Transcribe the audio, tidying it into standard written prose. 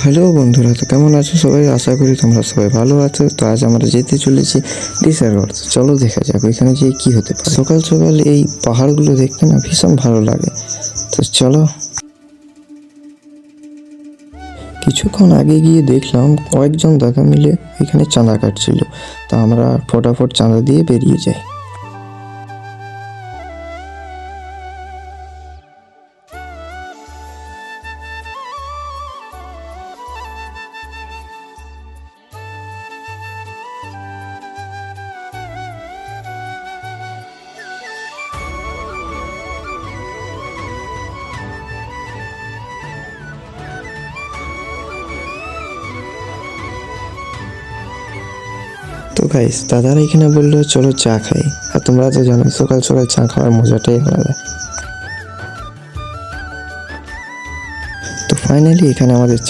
Hello বন্ধুরা, তো কেমন আছো সবাই? আশা করি তোমরা সবাই ভালো আছো। তো আজ আমরা যেতে চলেছি ডিসারগড়। চলো দেখা যাক ওইখানে গিয়ে কি হতে পারে। সকাল সকাল এই পাহাড়গুলো দেখতে না ভীষণ ভালো লাগে। তো চলো। কিছুক্ষণ আগে গিয়ে দেখলাম কয়েকজন দাদা মিলে এখানে চাঁদা কাটছিল। তা আমরা ফটাফট চাঁদা দিয়ে বেরিয়ে যাই। তো গাইস, দাদারা এখানে বললো চলো চা খাই। আর তোমরা তো জানো সকাল সকাল চা খাওয়ার মজাটাই আলাদা। তো ফাইনালি এখানে আমাদের চা